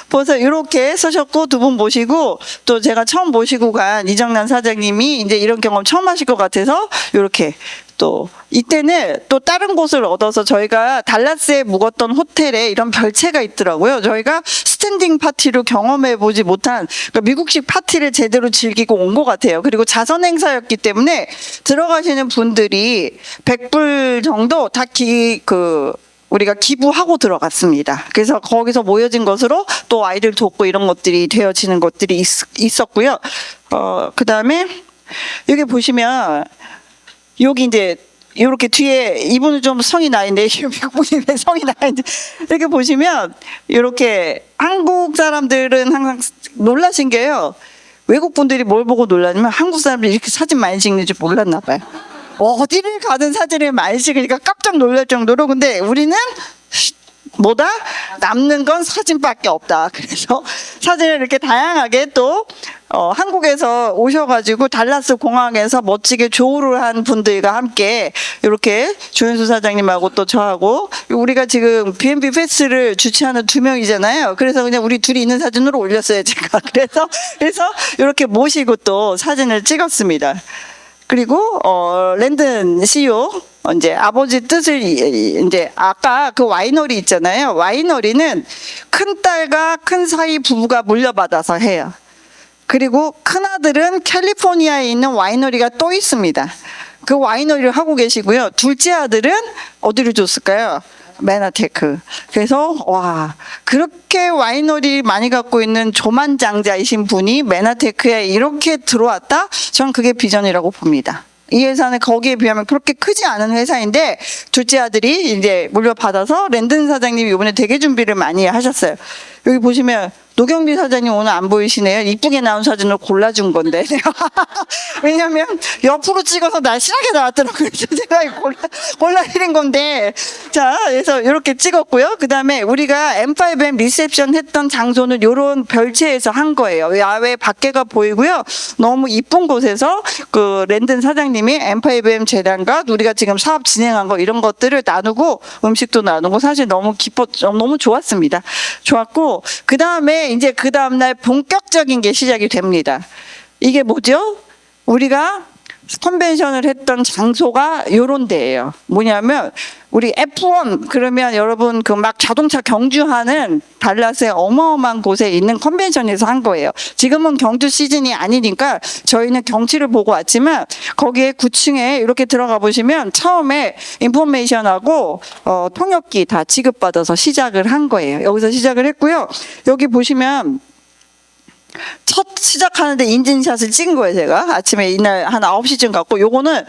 벌써 이렇게 쓰셨고 두 분 모시고 또 제가 처음 모시고 간 이정란 사장님이 이제 이런 경험 처음 하실 것 같아서 이렇게 또 이때는 또 다른 곳을 얻어서 저희가 달라스에 묵었던 호텔에 이런 별채가 있더라고요. 저희가 스탠딩 파티로 경험해 보지 못한 그러니까 미국식 파티를 제대로 즐기고 온 것 같아요. 그리고 자선 행사였기 때문에 들어가시는 분들이 100불 정도 다 우리가 기부하고 들어갔습니다. 그래서 거기서 모여진 것으로 또 아이들 돕고 이런 것들이 되어지는 것들이 있었고요. 그다음에 여기 보시면 여기 이제 이렇게 뒤에 이분은 좀 성이 나 있는데 미국분이 왜 성이 나 있는데 이렇게 보시면 이렇게 한국 사람들은 항상 놀라신 게요. 외국 분들이 뭘 보고 놀라냐면 한국 사람들이 이렇게 사진 많이 찍는 줄 몰랐나 봐요. 어디를 가든 사진을 많이 찍으니까 깜짝 놀랄 정도로. 근데 우리는 뭐다? 남는 건 사진밖에 없다. 그래서 사진을 이렇게 다양하게 또 한국에서 오셔가지고 달라스 공항에서 멋지게 조우를 한 분들과 함께 이렇게 조현수 사장님하고 또 저하고 우리가 지금 B&B 페스를 주최하는 2명이잖아요. 그래서 그냥 우리 둘이 있는 사진으로 올렸어요, 제가. 그래서 이렇게 모시고 또 사진을 찍었습니다. 그리고 랜든 CEO 이제 아버지 뜻을 이제 아까 그 와이너리 있잖아요. 와이너리는 큰 딸과 큰 사이 부부가 물려받아서 해요. 그리고 큰 아들은 캘리포니아에 있는 와이너리가 또 있습니다. 그 와이너리를 하고 계시고요. 둘째 아들은 어디를 줬을까요? 메나테크. 그래서 와, 그렇게 와이너리 많이 갖고 있는 조만장자이신 분이 메나테크에 이렇게 들어왔다? 전 그게 비전이라고 봅니다. 이 회사는 거기에 비하면 그렇게 크지 않은 회사인데 둘째 아들이 이제 물려받아서 랜든 사장님이 이번에 되게 준비를 많이 하셨어요. 여기 보시면 노경미 사장님 오늘 안 보이시네요. 이쁘게 나온 사진을 골라준 건데. 왜냐면 옆으로 찍어서 날씬하게 나왔더라고요. 제가 골라드린 건데. 자, 그래서 이렇게 찍었고요. 그 다음에 우리가 M5M 리셉션 했던 장소는 이런 별채에서 한 거예요. 야외 밖에가 보이고요. 너무 이쁜 곳에서 그 랜든 사장님이 M5M 재단과 우리가 지금 사업 진행한 거 이런 것들을 나누고 음식도 나누고 사실 너무 너무 좋았습니다. 좋았고, 그 다음에 이제 그 다음날 본격적인 게 시작이 됩니다. 이게 뭐죠? 우리가 컨벤션을 했던 장소가 요런 데예요. 뭐냐면 우리 F1 그러면 여러분 그 막 자동차 경주하는 달라스의 어마어마한 곳에 있는 컨벤션에서 한 거예요. 지금은 경주 시즌이 아니니까 저희는 경치를 보고 왔지만 거기에 9층에 이렇게 들어가 보시면 처음에 인포메이션하고 통역기 다 지급받아서 시작을 한 거예요. 여기서 시작을 했고요. 여기 보시면 첫 시작하는데 인증샷을 찍은 거예요. 제가 아침에 이날 한 9시쯤 갔고, 요거는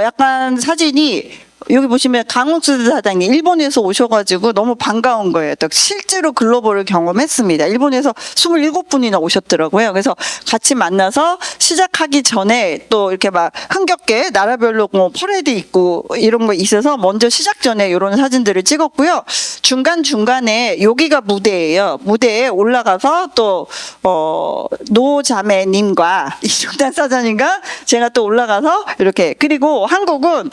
약간 사진이 여기 보시면 강욱수 사장님 일본에서 오셔가지고 너무 반가운 거예요. 또 실제로 글로벌을 경험했습니다. 일본에서 27분이나 오셨더라고요. 그래서 같이 만나서 시작하기 전에 또 이렇게 막 흥겹게 나라별로 뭐 퍼레이드 있고 이런 거 있어서 먼저 시작 전에 이런 사진들을 찍었고요. 중간중간에 여기가 무대예요. 무대에 올라가서 또 노자매님과 이종단 사장님과 제가 또 올라가서 이렇게, 그리고 한국은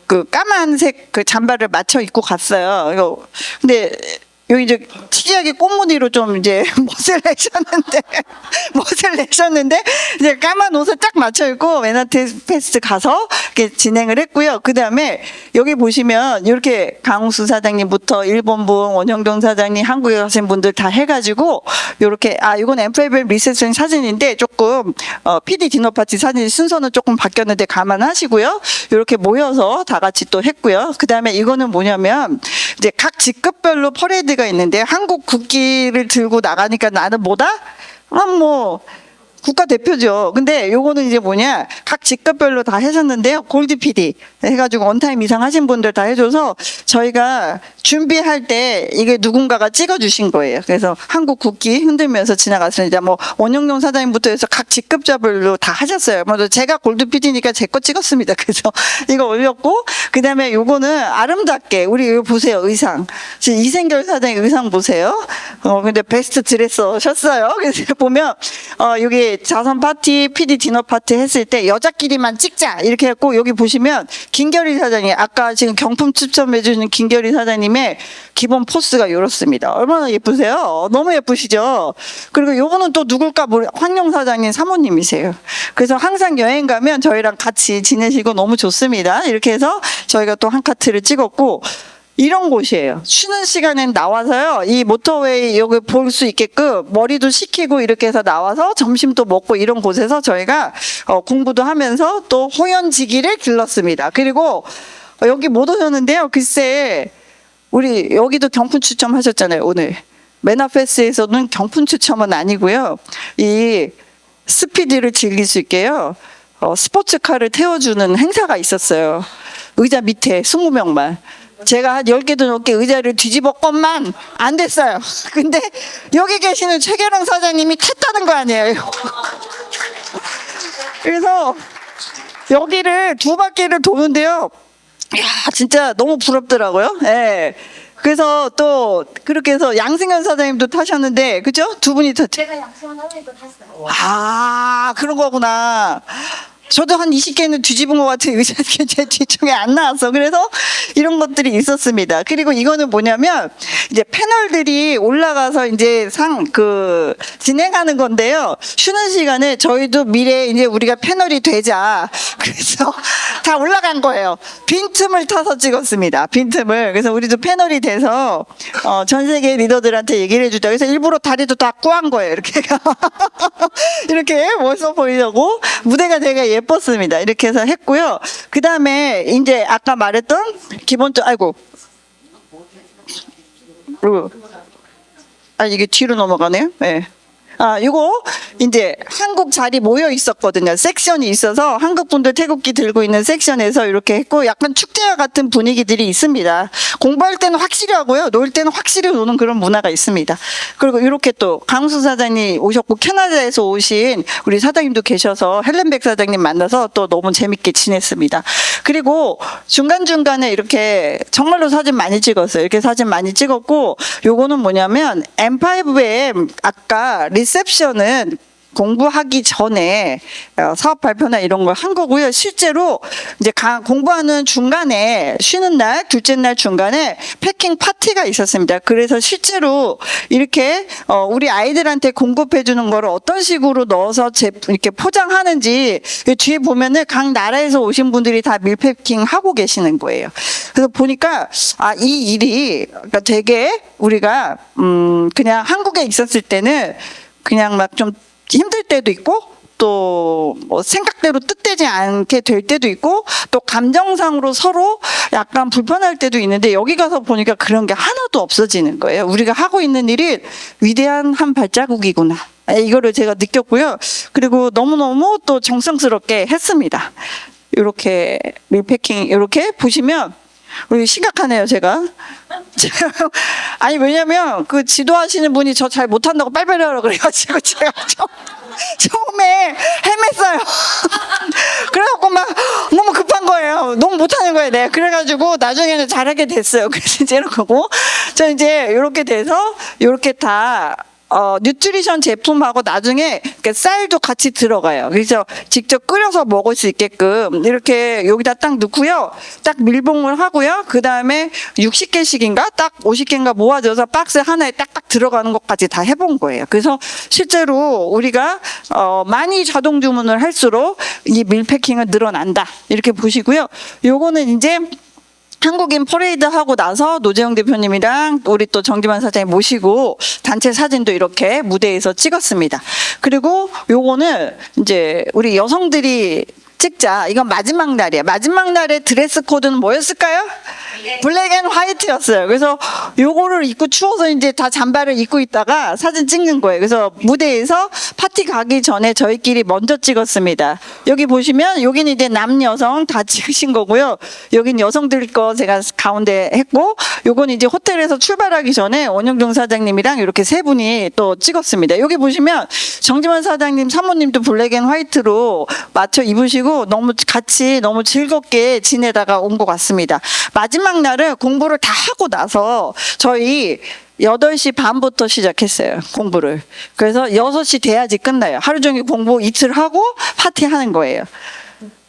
그 까만색 그 잠바를 맞춰 입고 갔어요. 이거 근데 여기 이제 특이하게 꽃무늬로 좀 이제 멋을 내셨는데 이제 까만 옷을 딱 맞춰 입고 맨하튼 페스트 가서 이렇게 진행을 했고요. 그 다음에 여기 보시면 이렇게 강우수 사장님부터 일본분 원형동 사장님 한국에 가신 분들 다 해가지고 이렇게 이건 M5M 리셉션 사진인데 조금 PD 디너 파티 사진 순서는 조금 바뀌었는데 감안하시고요. 이렇게 모여서 다 같이 또 했고요. 그 다음에 이거는 뭐냐면 이제 각 직급별로 퍼레이드가 있는데 한국 국기를 들고 나가니까 나는 뭐다? 뭐 국가대표죠. 근데 요거는 이제 뭐냐, 각 직급별로 다 하셨는데요. 골드 PD 해가지고 원타임 이상 하신 분들 다 해줘서 저희가 준비할 때 이게 누군가가 찍어주신 거예요. 그래서 한국 국기 흔들면서 지나갔습니다. 뭐 원영용 사장님부터 해서 각 직급자별로 다 하셨어요. 먼저 제가 골드 PD니까 제 거 찍었습니다. 그래서 이거 올렸고, 그 다음에 요거는 아름답게 우리 이거 보세요. 의상 지금 이생결 사장님 의상 보세요. 근데 베스트 드레서셨어요. 그래서 보면 여기 자선 파티, PD 디너 파티 했을 때 여자끼리만 찍자 이렇게 했고, 여기 보시면 김결희 사장님, 아까 지금 경품 추첨해주는 김결희 사장님의 기본 포스가 이렇습니다. 얼마나 예쁘세요? 너무 예쁘시죠? 그리고 요거는 또 누굴까 황영 사장님 사모님이세요. 그래서 항상 여행 가면 저희랑 같이 지내시고 너무 좋습니다. 이렇게 해서 저희가 또 한 카트를 찍었고, 이런 곳이에요. 쉬는 시간엔 나와서요, 이 모터웨이 여기 볼 수 있게끔 머리도 식히고 이렇게 해서 나와서 점심도 먹고 이런 곳에서 저희가 공부도 하면서 또 호연지기를 길렀습니다. 그리고 여기 못 오셨는데요. 글쎄, 우리 여기도 경품 추첨하셨잖아요. 오늘 메나페스에서는 경품 추첨은 아니고요, 이 스피드를 즐길 수 있게요, 스포츠카를 태워주는 행사가 있었어요. 의자 밑에 20명만. 제가 한 10개도 넘게 의자를 뒤집었건만 안 됐어요. 근데 여기 계시는 최계령 사장님이 탔다는 거 아니에요. 그래서 여기를 2바퀴를 도는데요, 이야, 진짜 너무 부럽더라고요. 예. 그래서 또 그렇게 해서 양승현 사장님도 타셨는데, 그죠? 두 분이 제가 양승현 사장님도 탔어요. 그런 거구나. 저도 한 20개는 뒤집은 것 같아요. 의자가 제 뒤쪽에 안 나왔어. 그래서 이런 것들이 있었습니다. 그리고 이거는 뭐냐면 이제 패널들이 올라가서 이제 진행하는 건데요. 쉬는 시간에 저희도 미래에 이제 우리가 패널이 되자. 그래서 다 올라간 거예요. 빈틈을 타서 찍었습니다. 빈틈을. 그래서 우리도 패널이 돼서 전 세계 리더들한테 얘기를 해주자. 그래서 일부러 다리도 다 꾸한 거예요. 이렇게. 이렇게 멋있어 보이려고 무대가 되게 예뻤습니다. 이렇게 해서 했고요. 그 다음에 이제 아까 말했던 기본적, 이게 뒤로 넘어가네요. 네. 요거 이제 한국 자리 모여 있었거든요. 섹션이 있어서 한국 분들 태극기 들고 있는 섹션에서 이렇게 했고 약간 축제와 같은 분위기들이 있습니다. 공부할 때는 확실히 하고요. 놀 때는 확실히 노는 그런 문화가 있습니다. 그리고 이렇게 또 강수 사장님 오셨고 캐나다에서 오신 우리 사장님도 계셔서 헬렌백 사장님 만나서 또 너무 재밌게 지냈습니다. 그리고 중간중간에 이렇게 정말로 사진 많이 찍었어요. 이렇게 사진 많이 찍었고 요거는 뭐냐면 M5M 아까 리셉션은 공부하기 전에 사업 발표나 이런 걸 한 거고요. 실제로 이제 공부하는 중간에 쉬는 날, 둘째 날 중간에 패킹 파티가 있었습니다. 그래서 실제로 이렇게 우리 아이들한테 공급해 주는 거를 어떤 식으로 넣어서 이렇게 포장하는지 뒤에 보면은 각 나라에서 오신 분들이 다 밀패킹 하고 계시는 거예요. 그래서 보니까 이 일이 그러니까 되게 우리가 그냥 한국에 있었을 때는 그냥 막 좀 힘들 때도 있고 또 뭐 생각대로 뜻되지 않게 될 때도 있고 또 감정상으로 서로 약간 불편할 때도 있는데 여기 가서 보니까 그런 게 하나도 없어지는 거예요. 우리가 하고 있는 일이 위대한 한 발자국이구나. 이거를 제가 느꼈고요. 그리고 너무너무 또 정성스럽게 했습니다. 이렇게 밀패킹 이렇게 보시면 우리 심각하네요, 제가. 아니, 왜냐면 그 지도하시는 분이 저 잘 못한다고 빨리빨리 하라고 그래가지고 제가 처음에 헤맸어요. 그래갖고 막 너무 급한 거예요. 너무 못하는 거예요. 네. 그래가지고 나중에는 잘하게 됐어요. 그래서 이제 이렇게 하고 저 이제 이렇게 돼서 이렇게 다 뉴트리션 제품하고 나중에 쌀도 같이 들어가요. 그래서 직접 끓여서 먹을 수 있게끔 이렇게 여기다 딱 넣고요. 딱 밀봉을 하고요. 그 다음에 60개씩인가 딱 50개인가 모아져서 박스 하나에 딱딱 들어가는 것까지 다 해본 거예요. 그래서 실제로 우리가 많이 자동 주문을 할수록 이 밀패킹은 늘어난다. 이렇게 보시고요. 요거는 이제 한국인 퍼레이드 하고 나서 노재영 대표님이랑 우리 또 정기만 사장님 모시고 단체 사진도 이렇게 무대에서 찍었습니다. 그리고 요거는 이제 우리 여성들이 찍자. 이건 마지막 날이야. 마지막 날의 드레스 코드는 뭐였을까요? 블랙 앤 화이트였어요. 그래서 요거를 입고 추워서 이제 다 잠바를 입고 있다가 사진 찍는 거예요. 그래서 무대에서 파티 가기 전에 저희끼리 먼저 찍었습니다. 여기 보시면 여기는 이제 남여성 다 찍으신 거고요. 여긴 여성들 거 제가 가운데 했고 요건 이제 호텔에서 출발하기 전에 원영종 사장님이랑 이렇게 세 분이 또 찍었습니다. 여기 보시면 정지만 사장님 사모님도 블랙 앤 화이트로 맞춰 입으시고 너무 같이 너무 즐겁게 지내다가 온 것 같습니다. 마지막 날은 공부를 다 하고 나서 저희 8시 반부터 시작했어요. 공부를. 그래서 6시 돼야지 끝나요. 하루 종일 공부 이틀 하고 파티하는 거예요.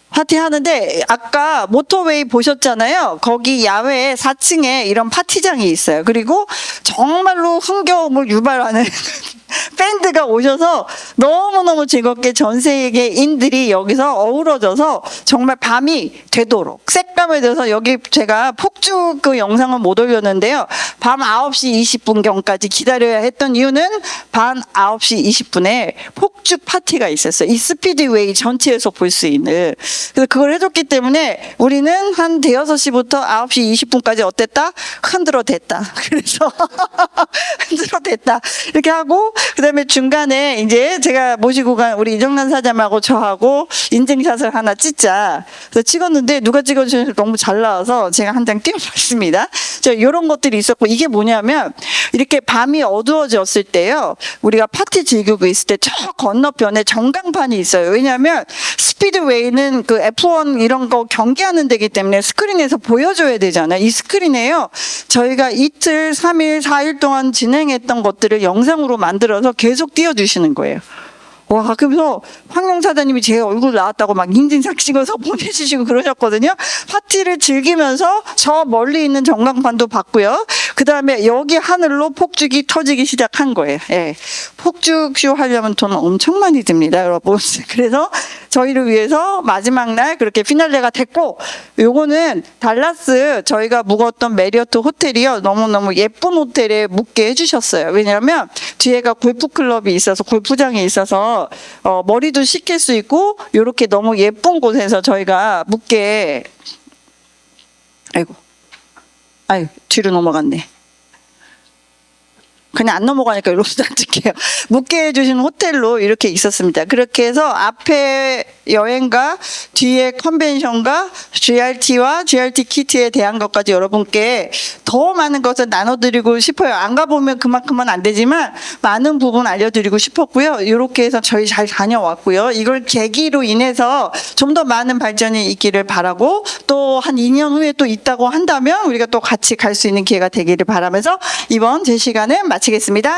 파티 하는데 아까 모터웨이 보셨잖아요. 거기 야외에 4층에 이런 파티장이 있어요. 그리고 정말로 흥겨움을 유발하는 밴드가 오셔서 너무너무 즐겁게 전 세계인들이 여기서 어우러져서 정말 밤이 되도록 색감에 대해서 여기 제가 폭죽 그 영상은 못 올렸는데요. 밤 9시 20분경까지 기다려야 했던 이유는 밤 9시 20분에 폭죽 파티가 있었어요. 이 스피드웨이 전체에서 볼 수 있는. 그래서 그걸 해줬기 때문에 우리는 한 대여섯 시부터 9시 20분까지 어땠다? 흔들어댔다. 그래서 흔들어댔다. 이렇게 하고 그다음에 중간에 이제 제가 모시고 간 우리 이정란 사장하고 저하고 인증샷을 하나 찍자. 그래서 찍었는데 누가 찍어주셔서 너무 잘 나와서 제가 한 장 띄워봤습니다. 이런 것들이 있었고 이게 뭐냐면 이렇게 밤이 어두워졌을 때요. 우리가 파티 즐기고 있을 때 저 건너편에 전광판이 있어요. 왜냐하면 스피드웨이는 그 F1 이런 거 경기하는 데기 때문에 스크린에서 보여줘야 되잖아요. 이 스크린에요. 저희가 이틀, 3일, 4일 동안 진행했던 것들을 영상으로 만들어서 계속 띄워주시는 거예요. 와, 그래서 황용 사장님이 제 얼굴 나왔다고 막 인증샷 찍어서 보내주시고 그러셨거든요. 파티를 즐기면서 저 멀리 있는 전광판도 봤고요. 그 다음에 여기 하늘로 폭죽이 터지기 시작한 거예요. 예. 폭죽쇼 하려면 돈 엄청 많이 듭니다, 여러분. 그래서 저희를 위해서 마지막 날 그렇게 피날레가 됐고, 요거는 달라스 저희가 묵었던 메리어트 호텔이요. 너무너무 예쁜 호텔에 묵게 해주셨어요. 왜냐하면 뒤에가 골프클럽이 있어서 골프장이 있어서 머리도 식힐 수 있고 이렇게 너무 예쁜 곳에서 저희가 묵게 아이고 뒤로 넘어갔네. 그냥 안 넘어가니까 이러고 앉을게요. 묵게 해주신 호텔로 이렇게 있었습니다. 그렇게 해서 앞에 여행과 뒤에 컨벤션과 GRT와 GRT 키트에 대한 것까지 여러분께 더 많은 것을 나눠드리고 싶어요. 안 가보면 그만큼은 안 되지만 많은 부분 알려드리고 싶었고요. 이렇게 해서 저희 잘 다녀왔고요. 이걸 계기로 인해서 좀 더 많은 발전이 있기를 바라고 또 한 2년 후에 또 있다고 한다면 우리가 또 같이 갈 수 있는 기회가 되기를 바라면서 이번 제 시간은 마치겠습니다.